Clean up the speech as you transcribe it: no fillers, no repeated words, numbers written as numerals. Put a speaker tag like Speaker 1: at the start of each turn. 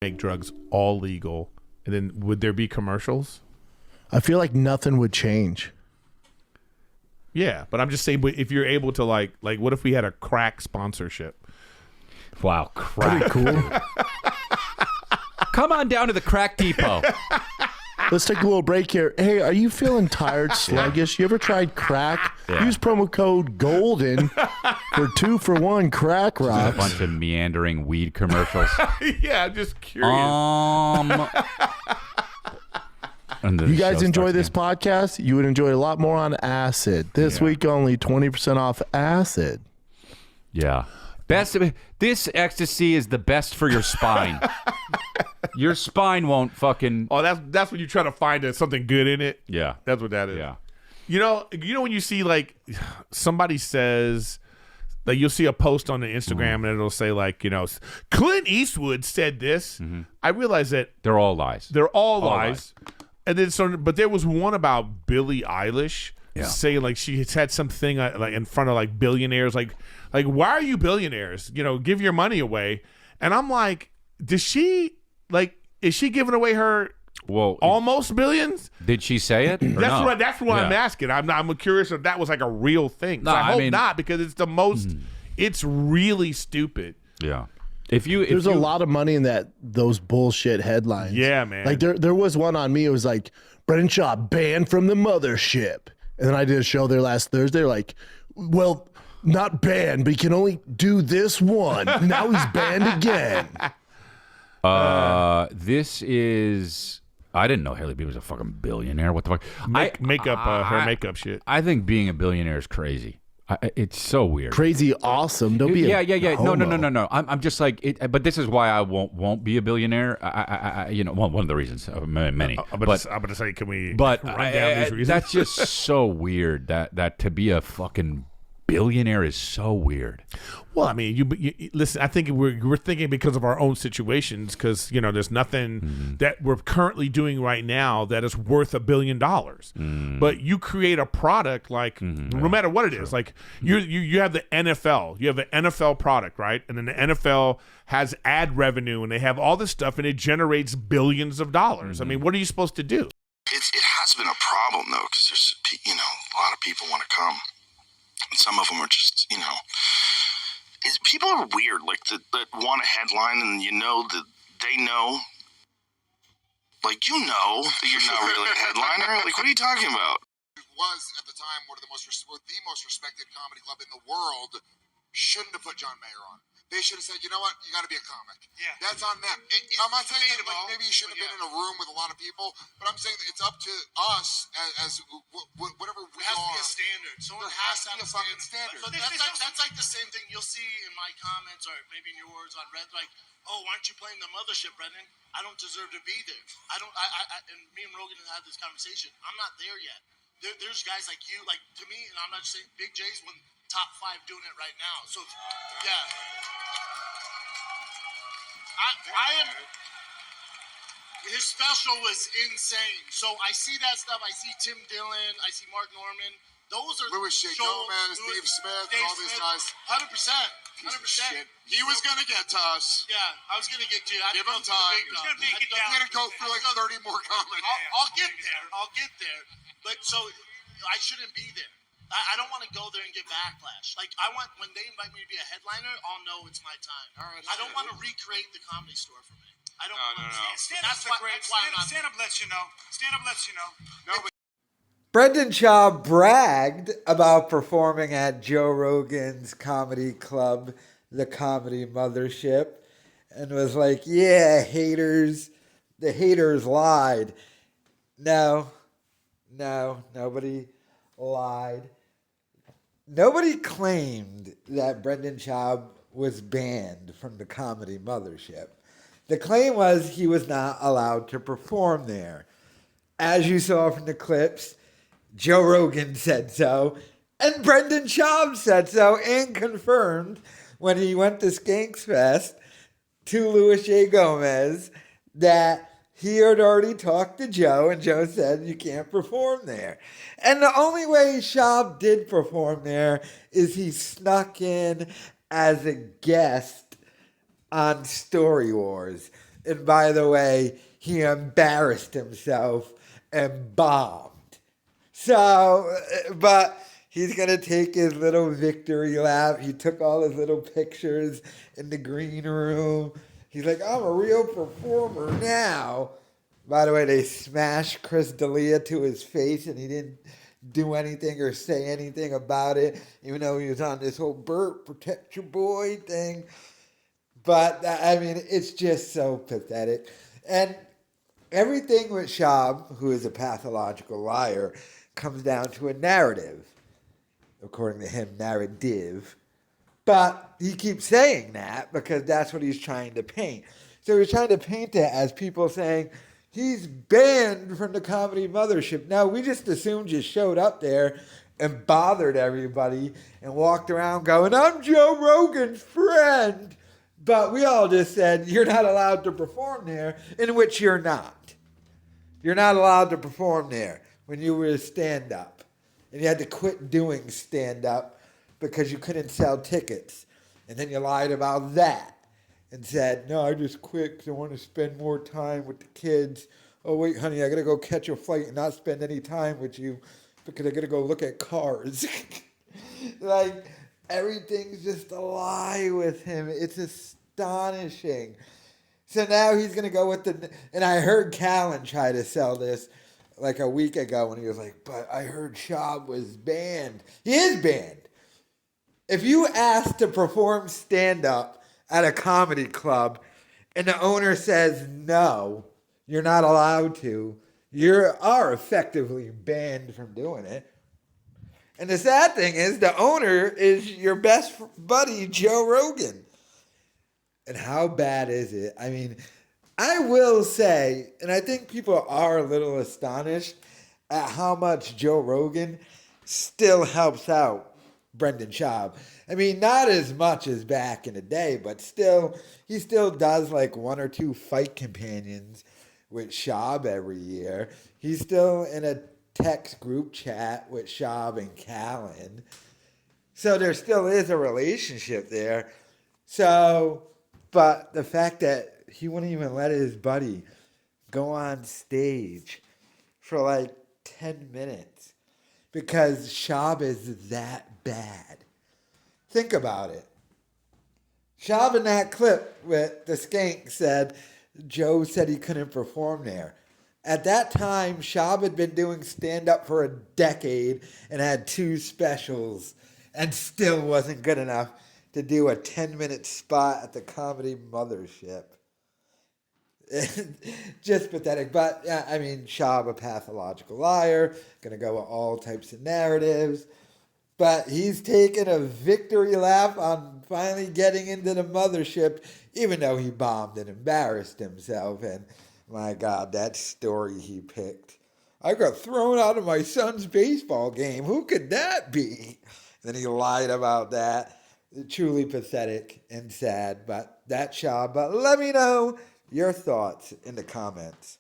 Speaker 1: make drugs all legal, and then would there be commercials?
Speaker 2: I feel like nothing would change.
Speaker 1: Yeah, but I'm just saying, but if you're able to like what if we had a crack sponsorship?
Speaker 3: Wow, crack.
Speaker 2: Pretty cool.
Speaker 3: Come on down to the Crack Depot.
Speaker 2: Let's take a little break here. Hey, are you feeling tired, sluggish? You ever tried crack?
Speaker 3: Yeah.
Speaker 2: Use promo code GOLDEN for 2-for-1 crack
Speaker 3: Just a
Speaker 2: rocks.
Speaker 3: bunch of meandering weed commercials.
Speaker 1: Yeah, I'm just curious.
Speaker 2: You guys enjoy this podcast? You would enjoy a lot more on acid. This week, only 20% off acid.
Speaker 3: Yeah. This ecstasy is the best for your spine. Your spine won't fucking.
Speaker 1: Oh, that's when you try to find something good in it.
Speaker 3: Yeah.
Speaker 1: That's what that is.
Speaker 3: Yeah.
Speaker 1: You know when you see like somebody says, like you'll see a post on the Instagram and it'll say like, Clint Eastwood said this. I realize that
Speaker 3: They're all lies.
Speaker 1: they're all lies. And then but there was one about Billie Eilish saying like she had something like in front of like billionaires, like why are you billionaires? Give your money away. And I'm like, is she giving away her almost billions?
Speaker 3: Did she say it?
Speaker 1: That's what I'm asking. I'm curious if that was like a real thing.
Speaker 3: No,
Speaker 1: I hope not, because it's the most. It's really stupid.
Speaker 3: Yeah.
Speaker 2: There's a lot of money in those bullshit headlines.
Speaker 1: Yeah, man.
Speaker 2: Like there was one on me. It was like Brendan Schaub banned from the Mothership, and then I did a show there last Thursday. Like, well, not banned, but he can only do this one. Now he's banned again.
Speaker 3: This is. I didn't know Haley B was a fucking billionaire. What the fuck?
Speaker 1: Her makeup shit.
Speaker 3: I think being a billionaire is crazy. It's so weird.
Speaker 2: Crazy awesome. Don't be
Speaker 3: yeah.
Speaker 2: homo.
Speaker 3: No. I'm just like it. But this is why I won't be a billionaire. One of the reasons, many.
Speaker 1: I'm going to say, can we
Speaker 3: But
Speaker 1: run down these reasons?
Speaker 3: that's just so weird. That to be a fucking billionaire is so weird.
Speaker 1: Well, I mean, you listen. I think we're thinking because of our own situations, because there's nothing that we're currently doing right now that is worth $1 billion. But you create a product like no matter what it is, like you have the NFL, you have the NFL product, right? And then the NFL has ad revenue, and they have all this stuff, and it generates billions of dollars. I mean, what are you supposed to do?
Speaker 4: It has been a problem though, because there's a lot of people want to come, and some of them are just people are weird, like that want a headline, and that they know, like that you're not really a headliner. Like, what are you talking about?
Speaker 5: It was at the time one of the most respected comedy club in the world. Shouldn't have put John Mayer on. They should have said, you know what, you got to be a comic. Yeah, that's on them. I'm not saying that, like, maybe you shouldn't have been in a room with a lot of people, but I'm saying that it's up to us as whatever we are. There has to be a standard. Someone has to be a fucking standard.
Speaker 6: But that's like the same thing you'll see in my comments or maybe in yours on Red, like, oh, why aren't you playing the Mothership, Brendan? I don't deserve to be there. And me and Rogan have had this conversation. I'm not there yet. There's guys like you, like, to me, and I'm not just saying Big J's one top 5 doing it right now. So, yeah. I am. His special was insane. So I see that stuff. I see Tim Dillon. I see Mark Norman. Those are
Speaker 5: Louis J. Gomez, Dave Smith, all these guys.
Speaker 6: 100%. 100%.
Speaker 5: He was gonna get to us.
Speaker 6: Yeah, I was gonna get to you.
Speaker 5: Give him time. He's gonna make it down. We're gonna go through like 30 more comments.
Speaker 6: I'll get there. But so I shouldn't be there. I don't want to go there and get backlash. Like, I want, when they invite me to be a headliner, I'll know it's my time. All right, I don't want to recreate the Comedy Store for me. I don't want to.
Speaker 7: Stand-up lets you know. Stand-up lets you know.
Speaker 5: No, but
Speaker 8: Brendan Schaub bragged about performing at Joe Rogan's comedy club, the Comedy Mothership, and was like, yeah, haters, the haters lied. No, nobody lied. Nobody claimed that Brendan Schaub was banned from the Comedy Mothership. The claim was he was not allowed to perform there. As you saw from the clips, Joe Rogan said so, and Brendan Schaub said so, and confirmed when he went to Skanks Fest to Louis J. Gomez that he had already talked to Joe, and Joe said you can't perform there. And the only way Schaub did perform there is he snuck in as a guest on Story Wars. And by the way, he embarrassed himself and bombed. So, but he's going to take his little victory lap. He took all his little pictures in the green room. He's like, I'm a real performer now. By the way, they smashed Chris D'Elia to his face, and he didn't do anything or say anything about it, even though he was on this whole Bert, protect your boy thing. But, I mean, it's just so pathetic. And everything with Schaub, who is a pathological liar, comes down to a narrative. According to him, narrative. But he keeps saying that because that's what he's trying to paint. So he's trying to paint it as people saying, he's banned from the Comedy Mothership. Now, we just assumed you showed up there and bothered everybody and walked around going, I'm Joe Rogan's friend. But we all just said, you're not allowed to perform there, in which you're not. You're not allowed to perform there when you were a stand-up. And you had to quit doing stand-up because you couldn't sell tickets. And then you lied about that and said, no, I just quit because I want to spend more time with the kids. Oh, wait, honey, I got to go catch a flight and not spend any time with you because I got to go look at cars. Like, everything's just a lie with him. It's astonishing. So now he's going to go with the... And I heard Callan try to sell this like a week ago when he was like, but I heard Schaub was banned. He is banned. If you ask to perform stand-up at a comedy club and the owner says no, you're not allowed to, you are effectively banned from doing it. And the sad thing is the owner is your best buddy, Joe Rogan. And how bad is it? I mean, I will say, and I think people are a little astonished at how much Joe Rogan still helps out Brendan Schaub. I mean, not as much as back in the day, but still, he still does like one or two fight companions with Schaub every year. He's still in a text group chat with Schaub and Callan. So there still is a relationship there. So, but the fact that he wouldn't even let his buddy go on stage for like 10 minutes because Schaub is that bad. Think about it. Schaub in that clip with the skank said, Joe said he couldn't perform there. At that time, Schaub had been doing stand-up for a decade and had 2 specials and still wasn't good enough to do a 10-minute spot at the Comedy Mothership. Just pathetic. But, yeah, I mean, Schaub, a pathological liar, going to go with all types of narratives. But he's taken a victory lap on finally getting into the Mothership, even though he bombed and embarrassed himself. And, my God, that story he picked. I got thrown out of my son's baseball game. Who could that be? Then he lied about that. Truly pathetic and sad. But that's Schaub. But let me know your thoughts in the comments.